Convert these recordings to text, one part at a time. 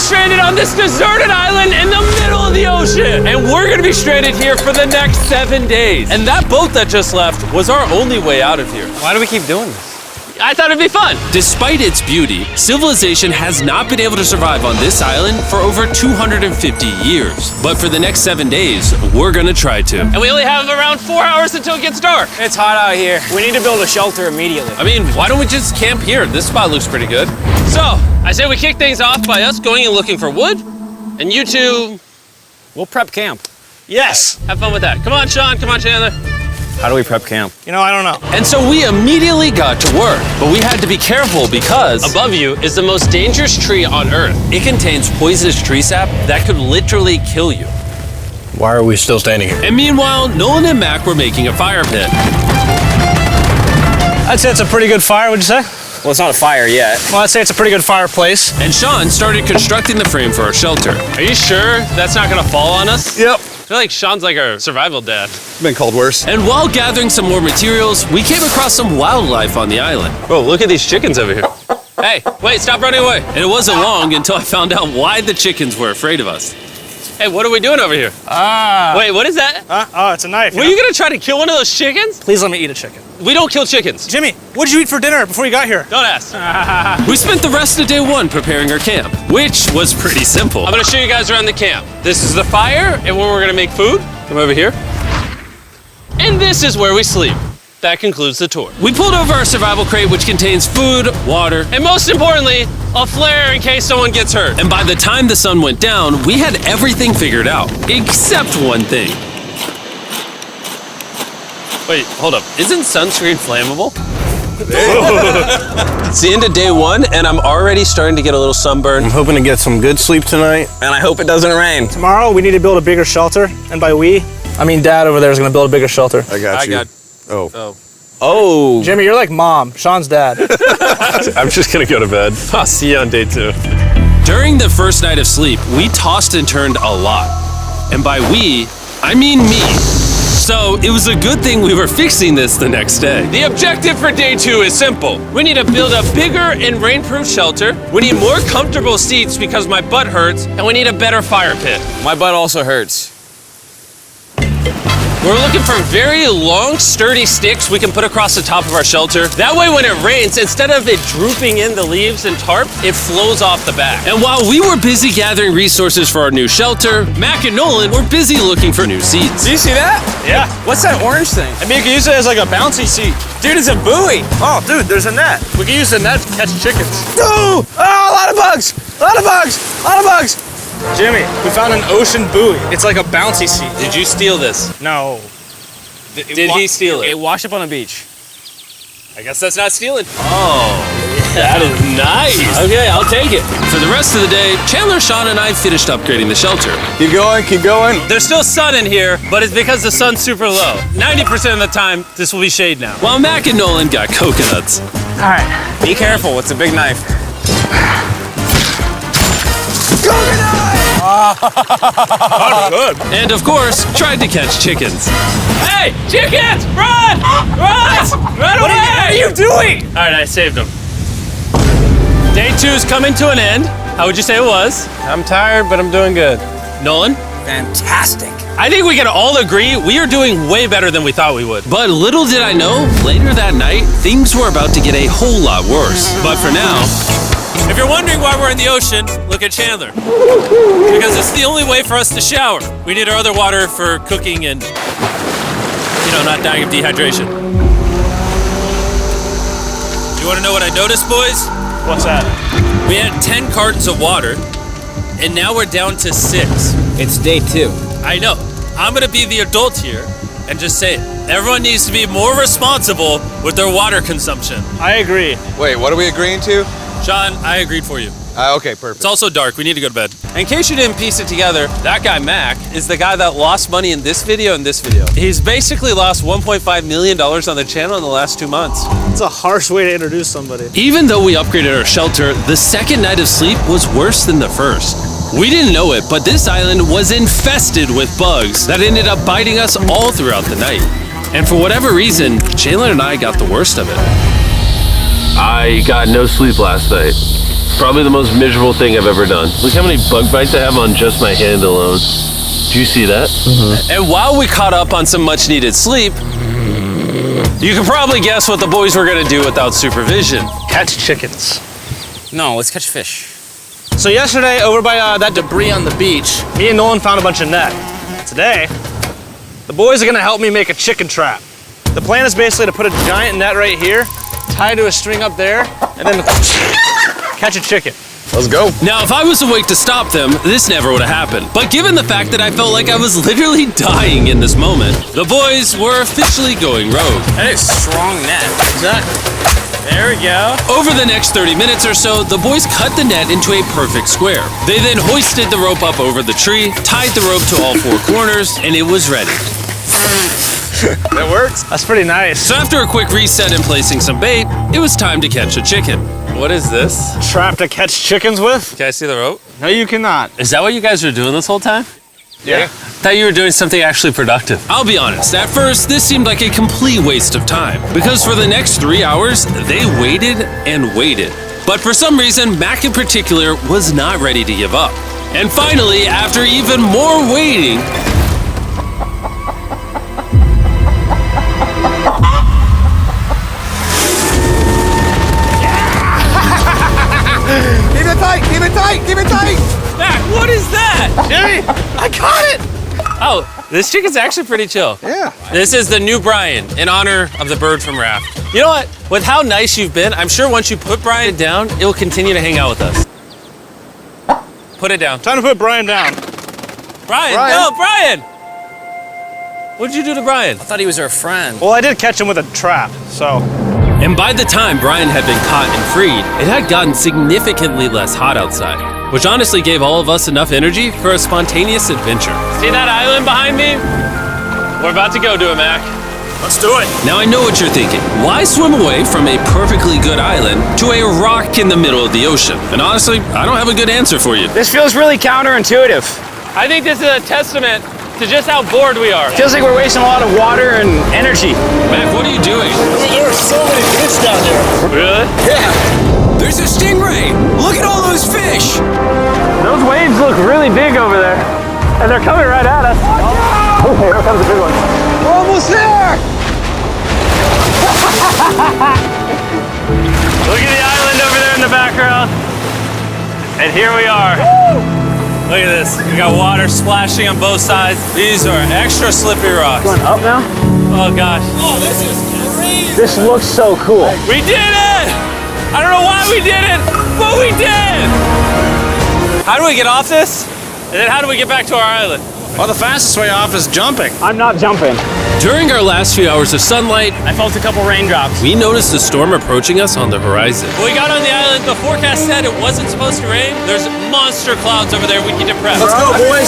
stranded on this deserted island in the middle of the ocean. And we're gonna be stranded here for the next 7 days. And that boat that just left was our only way out of here. Why do we keep doing this? I thought it'd be fun. Despite its beauty, civilization has not been able to survive on this island for over 250 years. But for the next 7 days, we're gonna try to. And we only have around 4 hours until it gets dark. It's hot out here. We need to build a shelter immediately. I mean, why don't we just camp here? This spot looks pretty good. So, I say we kick things off by us going and looking for wood, and you two We'll prep camp. Yes. Have fun with that. Come on, Sean. Come on, Chandler. How do we prep camp? You know, I don't know. And so we immediately got to work, but we had to be careful because Above you is the most dangerous tree on Earth. it contains poisonous tree sap that could literally kill you. Why are we still standing here? And meanwhile, Nolan and Mac were making a fire pit. I'd say it's a pretty good fire, would you say? Well, it's not a fire yet. Well, I'd say it's a pretty good fireplace. And Sean started constructing the frame for our shelter. Are you sure that's not gonna fall on us? Yep. I feel like Sean's like our survival dad. Been called worse. And while gathering some more materials, we came across some wildlife on the island. Whoa, look at these chickens over here. Hey, wait, stop running away. And it wasn't long until I found out why the chickens were afraid of us. Hey, what are we doing over here? Wait, what is that? Oh, it's a knife. Were you gonna try to kill one of those chickens? Please let me eat a chicken. We don't kill chickens. Jimmy, what did you eat for dinner before you got here? Don't ask. We spent the rest of day one preparing our camp, which was pretty simple. I'm gonna show you guys around the camp. This is the fire and where we're gonna make food. Come over here. And this is where we sleep. That concludes the tour. We pulled over our survival crate, which contains food, water, And most importantly, a flare in case someone gets hurt. and by the time the sun went down, we had everything figured out, except one thing. Wait, hold up. Isn't sunscreen flammable? It's the end of day one, and I'm already starting to get a little sunburn. I'm hoping to get some good sleep tonight. And I hope it doesn't rain. Tomorrow, we need to build a bigger shelter. And by we, I mean Dad over there is going to build a bigger shelter. I got you. Oh. Oh. Jimmy, you're like Mom. Sean's dad. I'm just gonna go to bed. I'll see you on day 2. During the first night of sleep, we tossed and turned a lot. And by we, I mean me. So it was a good thing we were fixing this the next day. The objective for day 2 is simple. We need to build a bigger and rainproof shelter. We need more comfortable seats because my butt hurts, and we need a better fire pit. My butt also hurts. We're looking for very long, sturdy sticks we can put across the top of our shelter. That way when it rains, instead of it drooping in the leaves and tarp, it flows off the back. And while we were busy gathering resources for our new shelter, Mac and Nolan were busy looking for new seats. Do you see that? Yeah. What's that orange thing? I mean, you can use it as like a bouncy seat. Dude, it's a buoy. Oh, dude, there's a net. We can use the net to catch chickens. Oh, a lot of bugs. A lot of bugs. A lot of bugs. Jimmy, we found an ocean buoy. It's like a bouncy seat. Did you steal this? No. Did he steal it? It washed up on the beach. I guess that's not stealing. Oh, that is nice. Okay, I'll take it. For the rest of the day, Chandler, Sean, and I finished upgrading the shelter. Keep going, keep going. There's still sun in here, but it's because the sun's super low. 90% of the time, this will be shade now. While Mac and Nolan got coconuts. All right. Be careful. It's a big knife. And of course, tried to catch chickens. Hey, chickens, run! Run! Run away! What are you doing? All right, I saved them. Day 2's coming to an end. How would you say it was? I'm tired, but I'm doing good. Nolan? Fantastic. I think we can all agree we are doing way better than we thought we would. But little did I know, later that night, things were about to get a whole lot worse. But for now, If you're wondering why we're in the ocean, look at Chandler. Because it's the only way for us to shower. We need our other water for cooking and, not dying of dehydration. You want to know what I noticed, boys? What's that? We had 10 cartons of water, and now we're down to 6. It's day 2. I know. I'm gonna be the adult here and just say it. Everyone needs to be more responsible with their water consumption. I agree. Wait, what are we agreeing to? Sean, I agreed for you. Okay, perfect. It's also dark. We need to go to bed. In case you didn't piece it together, that guy Mac is the guy that lost money in this video and this video. He's basically lost $1.5 million on the channel in the last 2 months. It's a harsh way to introduce somebody. even though we upgraded our shelter, the second night of sleep was worse than the first. We didn't know it, but this island was infested with bugs that ended up biting us all throughout the night. And for whatever reason, Chandler and I got the worst of it. I got no sleep last night. Probably the most miserable thing I've ever done. Look how many bug bites I have on just my hand alone. Do you see that? And while we caught up on some much needed sleep, you can probably guess what the boys were gonna do without supervision. Catch chickens. No, let's catch fish. So yesterday, over by that debris on the beach, me and Nolan found a bunch of net. Today, the boys are gonna help me make a chicken trap. The plan is basically to put a giant net right here, tie to a string up there, and then catch a chicken. Let's go. Now, if I was awake to stop them, this never would have happened. But given the fact that I felt like I was literally dying in this moment, the boys were officially going rogue. That is strong net. Exactly. There we go. Over the next 30 minutes or so, the boys cut the net into a perfect square. They then hoisted the rope up over the tree, tied the rope to all four corners, and it was ready. That works. That's pretty nice. So after a quick reset and placing some bait, it was time to catch a chicken. What is this? Trap to catch chickens with? Can I see the rope? No, you cannot. Is that what you guys were doing this whole time? Yeah. I thought you were doing something actually productive. I'll be honest, at first, this seemed like a complete waste of time. Because for the next 3 hours, they waited and waited. But for some reason, Mac in particular was not ready to give up. And finally, after even more waiting, Keep it tight, keep it tight, keep it tight. Mac, what is that? Jimmy, I caught it! Oh, this chicken's actually pretty chill. Yeah. This is the new Brian in honor of the bird from Raft. You know what? With how nice you've been, I'm sure once you put Brian down, it will continue to hang out with us. Put it down. Time to put Brian down. Brian, Brian. no, Brian! What'd you do to Brian? I thought he was our friend. Well, I did catch him with a trap, so. and by the time Brian had been caught and freed, it had gotten significantly less hot outside, which honestly gave all of us enough energy for a spontaneous adventure. See that island behind me? We're about to go to it, Mac. Let's do it. Now I know what you're thinking. Why swim away from a perfectly good island to a rock in the middle of the ocean? And honestly, I don't have a good answer for you. This feels really counterintuitive. I think this is a testament to just how bored we are. Feels like we're wasting a lot of water and energy. Mac, what are you doing? There are so many fish down there. Really? Yeah. There's a stingray. Look at all those fish. Those waves look really big over there. And they're coming right at us. Oh, here comes a big one. We're almost there. Look at the island over there in the background. And here we are. Look at this. We got water splashing on both sides. These are extra slippery rocks. Going up now? Oh gosh. Oh, this is crazy. This looks so cool. We did it! I don't know why we did it, but we did! How do we get off this? And then how do we get back to our island? Well, the fastest way off is jumping. I'm not jumping. During our last few hours of sunlight, I felt a couple raindrops. we noticed a storm approaching us on the horizon. When we got on the island, the forecast said it wasn't supposed to rain. There's monster clouds over there we can depress. Let's go, boys.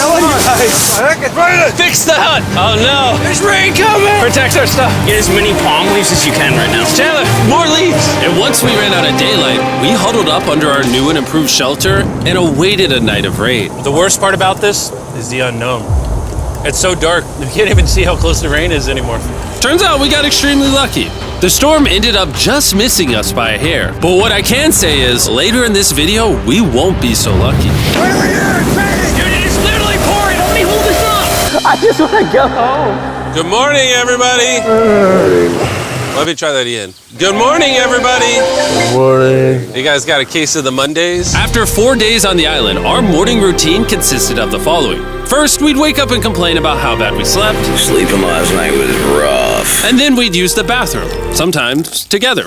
Fix the hut! Oh no! There's rain coming. Protect our stuff. Get as many palm leaves as you can right now. Chandler, more leaves! And once we ran out of daylight, we huddled up under our new and improved shelter and awaited a night of rain. The worst part about this is the unknown. It's so dark, you can't even see how close the rain is anymore. Turns out we got extremely lucky. The storm ended up just missing us by a hair. But what I can say is, later in this video, we won't be so lucky. Dude, it is literally pouring! Help me hold this up! I just want to go home. Good morning, everybody! Let me try that again. Good morning, everybody! Good morning. You guys got a case of the Mondays? After 4 days on the island, our morning routine consisted of the following. First, we'd wake up and complain about how bad we slept. Sleeping last night was rough. And then we'd use the bathroom, sometimes together.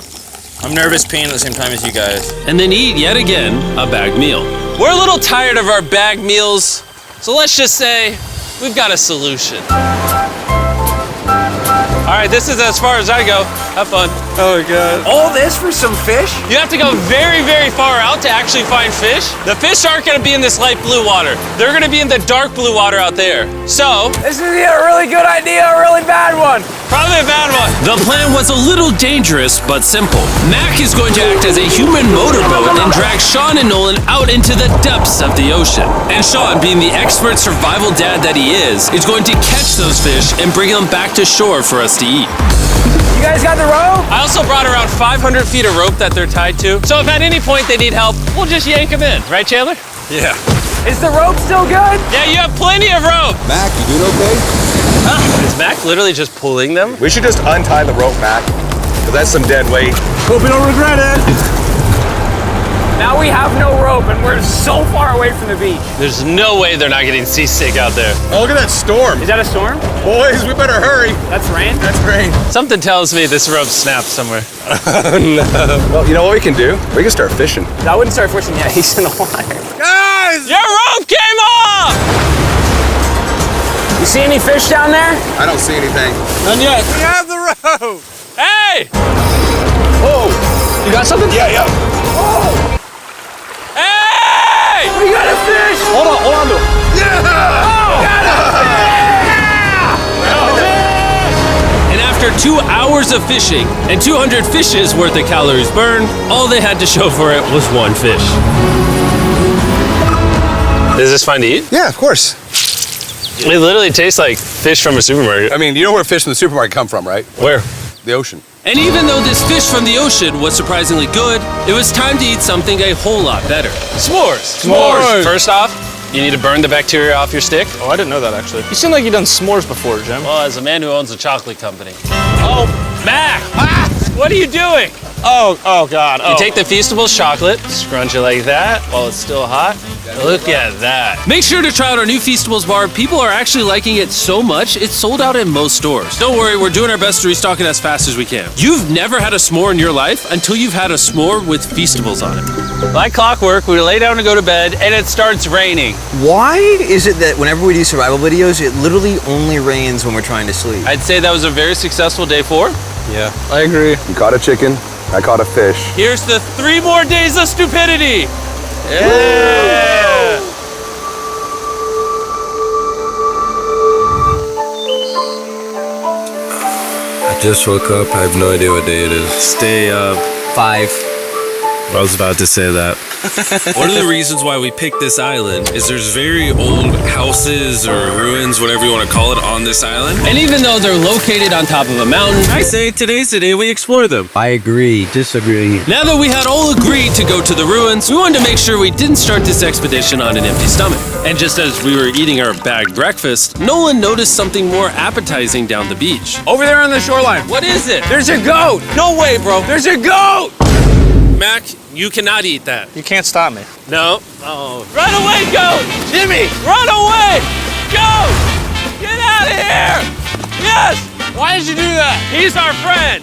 I'm nervous peeing at the same time as you guys. And then eat yet again a bagged meal. We're a little tired of our bag meals, so let's just say we've got a solution. All right, this is as far as I go. Have fun. Oh, God. All this for some fish? You have to go very, very far out to actually find fish. The fish aren't gonna be in this light blue water. They're gonna be in the dark blue water out there. So, This is either a really good idea or a really bad one. probably a bad one. The plan was a little dangerous, but simple. Mac is going to act as a human motorboat and drag Sean and Nolan out into the depths of the ocean. And Sean, being the expert survival dad that he is going to catch those fish and bring them back to shore for us to eat. You guys got the rope? I also brought around 500 feet of rope that they're tied to. So if at any point they need help, we'll just yank them in. Right, Chandler? Yeah. Is the rope still good? Yeah, you have plenty of rope. Mac, you doing okay? Is Mac literally just pulling them? We should just untie the rope, Mac. Because that's some dead weight. Hope you don't regret it. Now we have no rope and we're so far away from the beach. There's no way they're not getting seasick out there. Oh, look at that storm. Is that a storm? Boys, we better hurry. That's rain? That's rain. Something tells me this rope snapped somewhere. Well, you know what we can do? We can start fishing. I wouldn't start fishing yet. He's in the water. Guys! Your rope came off! You see any fish down there? I don't see anything. None yet. We have the rope. Hey! Whoa! You got something? Yeah, yeah. Hey! We got a fish! Hold on to it. And after 2 hours of fishing and 200 fishes worth of calories burned, all they had to show for it was one fish. Is this fine to eat? Yeah, of course. It literally tastes like fish from a supermarket. I mean, you know where fish from the supermarket come from, right? Where? The ocean. And even though this fish from the ocean was surprisingly good, it was time to eat something a whole lot better. S'mores. S'mores. First off, you need to burn the bacteria off your stick. Oh, I didn't know that actually. You seem like you've done s'mores before, Jim. Well, as a man who owns a chocolate company. Oh, Mac! What are you doing? Oh God. You take the Feastables chocolate, scrunch it like that while it's still hot. Look at that. Make sure to try out our new Feastables bar. People are actually liking it so much, it's sold out in most stores. Don't worry, we're doing our best to restock it as fast as we can. You've never had a s'more in your life until you've had a s'more with Feastables on it. Like clockwork, we lay down to go to bed and it starts raining. Why is it that whenever we do survival videos, it literally only rains when we're trying to sleep? I'd say that was a very successful day 4. Yeah. I agree. You caught a chicken. I caught a fish. Here's the 3 more days of stupidity. Yeah. I just woke up. I have no idea what day it is. Stay up. 5. I was about to say that. One of the reasons why we picked this island is there's very old houses or ruins, whatever you want to call it, on this island. And even though they're located on top of a mountain, I say today's the day we explore them. I agree. Disagree. Now that we had all agreed to go to the ruins, we wanted to make sure we didn't start this expedition on an empty stomach. And just as we were eating our bagged breakfast, Nolan noticed something more appetizing down the beach. Over there on the shoreline. What is it? There's a goat. No way, bro. There's a goat. Mac, you cannot eat that. You can't stop me. No. Oh. Run away, goat! Jimmy! Run away! Goat! Get out of here! Yes! Why did you do that? He's our friend.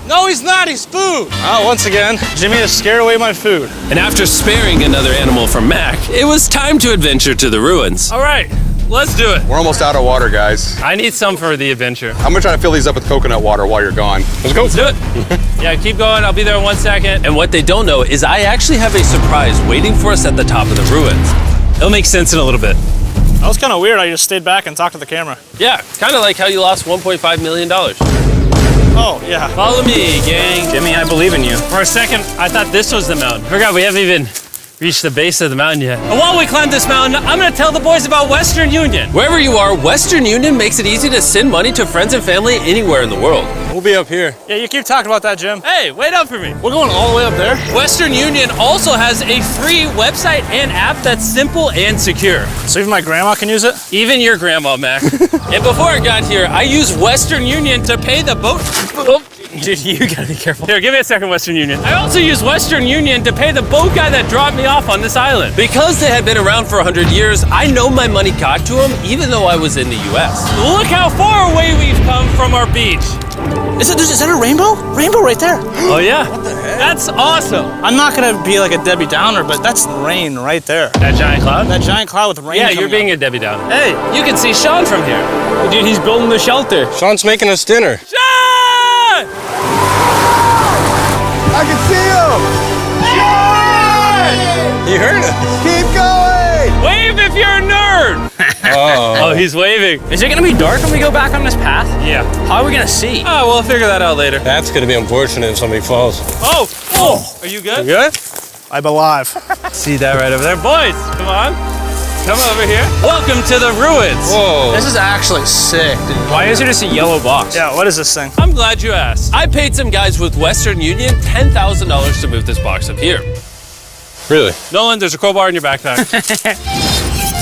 No, he's not. He's food. Oh, once again, Jimmy has scared away my food. And after sparing another animal from Mac, it was time to adventure to the ruins. All right, let's do it. We're almost out of water, guys. I need some for the adventure. I'm gonna try to fill these up with coconut water while you're gone. Let's go. Let's do it. Yeah, keep going. I'll be there in 1 second. And what they don't know is I actually have a surprise waiting for us at the top of the ruins. It'll make sense in a little bit. That was kind of weird. I just stayed back and talked to the camera. Yeah, kind of like how you lost $1.5 million. Oh, yeah. Follow me, gang. Jimmy, I believe in you. For a second, I thought this was the mountain. Forgot we haven't even reached the base of the mountain yet. And while we climb this mountain, I'm gonna tell the boys about Western Union. Wherever you are, Western Union makes it easy to send money to friends and family anywhere in the world. We'll be up here. Yeah, you keep talking about that, Jim. Hey, wait up for me. We're going all the way up there. Western Union also has a free website and app that's simple and secure. So even my grandma can use it? Even your grandma, Mac. And before I got here, I used Western Union to pay the boat. Oh, dude, you gotta be careful. Here, give me a second, Western Union. I also used Western Union to pay the boat guy that dropped me off on this island. Because they had been around for 100 years, I know my money got to them even though I was in the US. Look how far away we've come from our beach. Is that a rainbow? Rainbow right there. Oh yeah? What the heck? That's awesome. I'm not gonna be like a Debbie Downer, but that's rain right there. That giant cloud? That giant cloud with rain. Yeah, you're being a Debbie Downer. Hey, you can see Sean from here. Dude, he's building the shelter. Sean's making us dinner. Sean! I can see him! You heard it. Keep going! Wave if you're a nerd! Oh, he's waving. Is it gonna be dark when we go back on this path? Yeah. How are we gonna see? Oh, we'll figure that out later. That's gonna be unfortunate if somebody falls. Oh! Oh! Are you good? You good? I'm alive. See that right over there? Boys, come on. Come over here. Welcome to the ruins. Whoa. This is actually sick, dude. Why is it just a yellow box? Yeah, what is this thing? I'm glad you asked. I paid some guys with Western Union $10,000 to move this box up here. Really? Nolan, there's a crowbar in your backpack.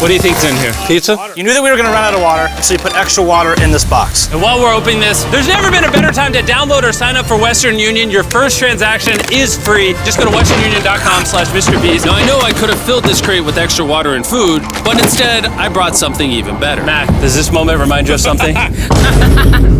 What do you think's in here? Pizza? You knew that we were gonna run out of water, so you put extra water in this box. And while we're opening this, there's never been a better time to download or sign up for Western Union. Your first transaction is free. Just go to westernunion.com/MrBeast. Now, I know I could have filled this crate with extra water and food, but instead, I brought something even better. Matt, does this moment remind you of something?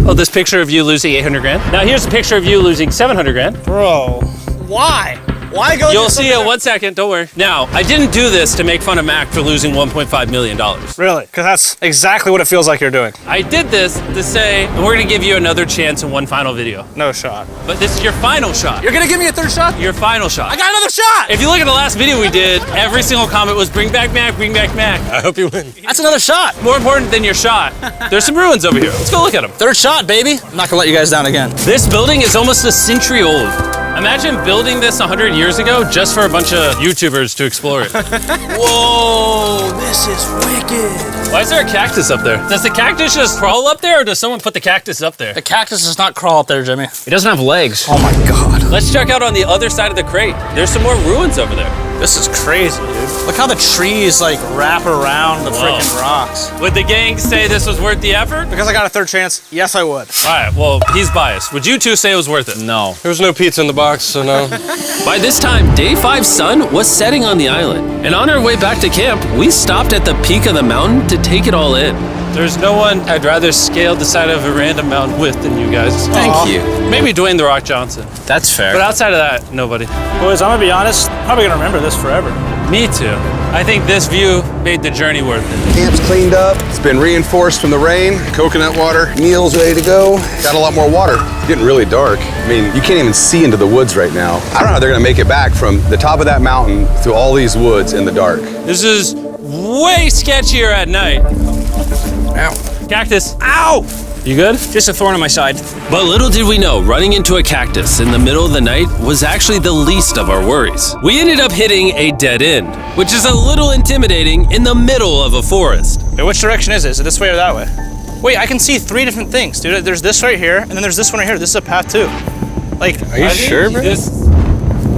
Oh, this picture of you losing 800 grand? Now here's a picture of you losing 700 grand. Bro, why? Why go? You'll see it in 1 second, don't worry. Now, I didn't do this to make fun of Mac for losing $1.5 million. Really? Because that's exactly what it feels like you're doing. I did this to say, and we're gonna give you another chance in one final video. No shot. But this is your final shot. You're gonna give me a third shot? Your final shot. I got another shot! If you look at the last video we did, every single comment was bring back Mac, bring back Mac. I hope you win. That's another shot. More important than your shot, there's some ruins over here. Let's go look at them. Third shot, baby. I'm not gonna let you guys down again. This building is almost a century old. Imagine building this 100 years ago just for a bunch of YouTubers to explore it. Whoa, this is wicked. Why is there a cactus up there? Does the cactus just crawl up there or does someone put the cactus up there? The cactus does not crawl up there, Jimmy. It doesn't have legs. Oh my God. Let's check out on the other side of the crate. There's some more ruins over there. This is crazy, dude. Look how the trees like wrap around the freaking rocks. Would the gang say this was worth the effort? Because I got a third chance, yes I would. All right, well, he's biased. Would you two say it was worth it? No. There was no pizza in the box, so no. By this time, Day 5's sun was setting on the island, and on our way back to camp, we stopped at the peak of the mountain to take it all in. There's no one I'd rather scale the side of a random mountain with than you guys. Thank you. Maybe Dwayne The Rock Johnson. That's fair. But outside of that, nobody. Boys, I'm gonna be honest, probably gonna remember this forever. Me too. I think this view made the journey worth it. Camp's cleaned up. It's been reinforced from the rain. Coconut water. Meal's ready to go. Got a lot more water. It's getting really dark. I mean, you can't even see into the woods right now. I don't know how they're gonna make it back from the top of that mountain through all these woods in the dark. This is way sketchier at night. Ow. Cactus. Ow! You good? Just a thorn on my side. But little did we know, running into a cactus in the middle of the night was actually the least of our worries. We ended up hitting a dead end, which is a little intimidating in the middle of a forest. Wait, which direction is it? Is it this way or that way? Wait, I can see three different things, dude. There's this right here, and then there's this one right here. This is a path too. Like, Are you sure, bro?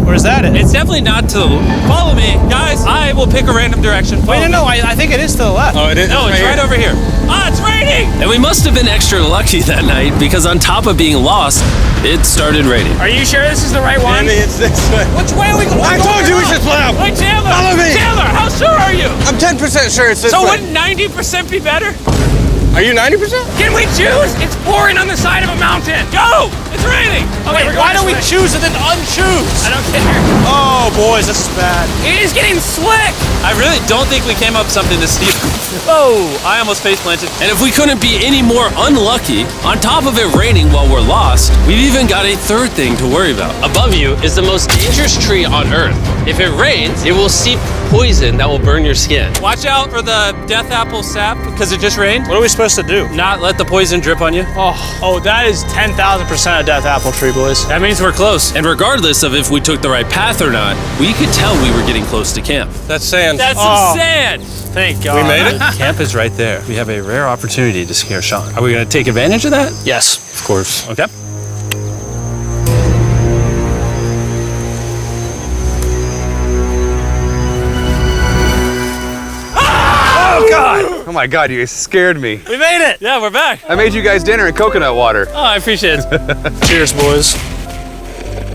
where's that at? It's definitely not to the... Follow me. Guys, I will pick a random direction. Wait, no, I think it is to the left. Oh, it is? No, it's right over here. Ah, it's raining! And we must have been extra lucky that night because on top of being lost, it started raining. Are you sure this is the right one? It's this way. Which way are we going? I told you we should play out. Wait, Chandler! Follow me. Chandler, how sure are you? I'm 10% sure it's this So way. wouldn't 90% be better? Are you 90%? Can we choose? It's pouring on the side of a mountain. Go! It's raining! Okay, Wait, why don't we choose and then unchoose? I don't care. Oh, boys, this is bad. It is getting slick. I really don't think we came up with something to steal. Oh, I almost face planted. And if we couldn't be any more unlucky, on top of it raining while we're lost, we've even got a third thing to worry about. Above you is the most dangerous tree on Earth. If it rains, it will seep poison that will burn your skin. Watch out for the death apple sap because it just rained. What are we supposed to do? Not let the poison drip on you. Oh, that is 10,000% a death apple tree, boys. That means we're close. And regardless of if we took the right path or not, we could tell we were getting close to camp. That's sand. That's Oh. some sand. Thank God. We made it? Camp is right there. We have a rare opportunity to scare Sean. Are we going to take advantage of that? Yes. Of course. Okay. Oh, God. Oh my God, you guys scared me. We made it. Yeah, we're back. I made you guys dinner in coconut water. Oh, I appreciate it. Cheers, boys.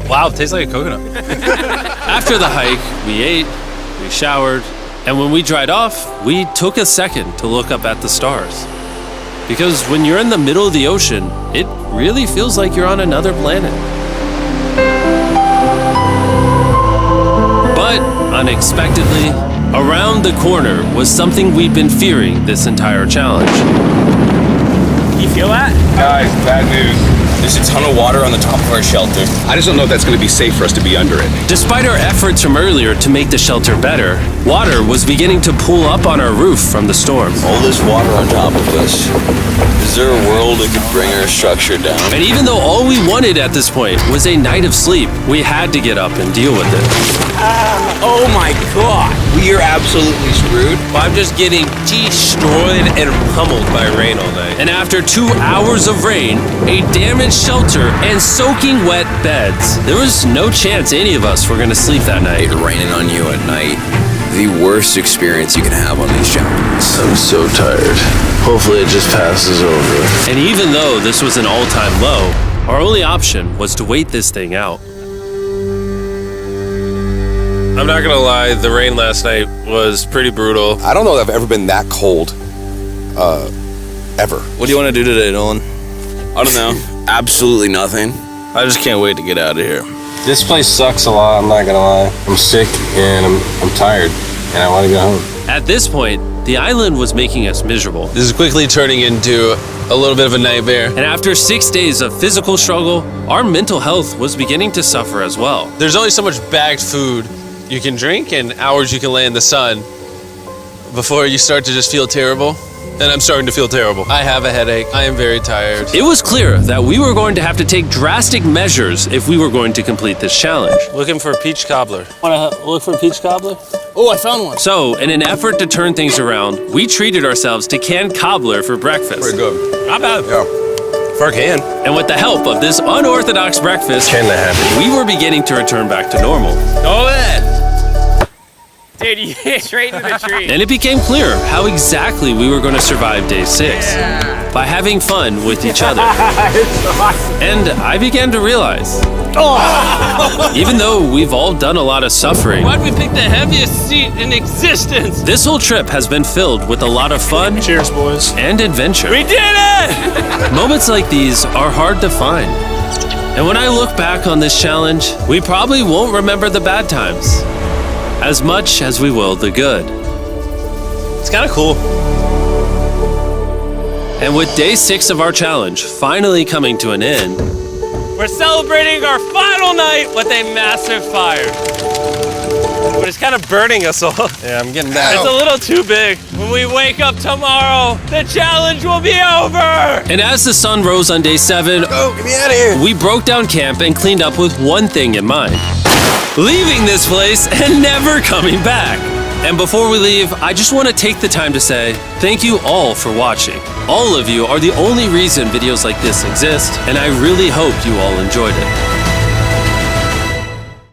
Wow, it tastes like a coconut. After the hike, we ate, we showered, and when we dried off, we took a second to look up at the stars. Because when you're in the middle of the ocean, it really feels like you're on another planet. But unexpectedly, around the corner was something we'd been fearing this entire challenge. You feel that? Guys, bad news. There's a ton of water on the top of our shelter. I just don't know if that's going to be safe for us to be under it. Despite our efforts from earlier to make the shelter better, Water was beginning to pool up on our roof from the storm. All this water on top of us. Is there a world that could bring our structure down? And even though all we wanted at this point was a night of sleep, we had to get up and deal with it. Oh my god. We are absolutely screwed. I'm just getting destroyed and pummeled by rain all night. And after 2 hours of rain, a damaged shelter, and soaking wet beds, there was no chance any of us were going to sleep that night. It raining on you at night. The worst experience you can have on these challenges. I'm so tired. Hopefully it just passes over. And even though this was an all-time low, our only option was to wait this thing out. I'm not gonna lie, the rain last night was pretty brutal. I don't know that I've ever been that cold, ever. What do you want to do today, Nolan? I don't know. Absolutely nothing. I just can't wait to get out of here. This place sucks a lot, I'm not gonna lie. I'm sick and I'm tired and I wanna go home. At this point, the island was making us miserable. This is quickly turning into a little bit of a nightmare. And after 6 days of physical struggle, our mental health was beginning to suffer as well. There's only so much bagged food you can drink and hours you can lay in the sun before you start to just feel terrible. And I'm starting to feel terrible. I have a headache. I am very tired. It was clear that we were going to have to take drastic measures if we were going to complete this challenge. Looking for a peach cobbler. Want to look for a peach cobbler? Oh, I found one. So, in an effort to turn things around, we treated ourselves to canned cobbler for breakfast. Pretty good. Not bad. Yeah. For a can. And with the help of this unorthodox breakfast, Can that happen? we were beginning to return back to normal. Go ahead. Dude, you hit straight into the tree. And it became clear how exactly we were going to survive day 6. By having fun with each other. And I began to realize, even though we've all done a lot of suffering, Why'd we pick the heaviest seat in existence? this whole trip has been filled with a lot of fun Cheers, boys. and adventure. We did it! Moments like these are hard to find. And when I look back on this challenge, we probably won't remember the bad times as much as we will the good. It's kind of cool. And with day 6 of our challenge finally coming to an end, We're celebrating our final night with a massive fire. But it's kind of burning us all. Yeah, I'm getting that. It's a little too big. When we wake up tomorrow, the challenge will be over! and as the sun rose on day 7, Oh, get me out of here. we broke down camp and cleaned up with one thing in mind: leaving this place and never coming back. And before we leave, I just want to take the time to say thank you all for watching. All of you are the only reason videos like this exist, and I really hope you all enjoyed it.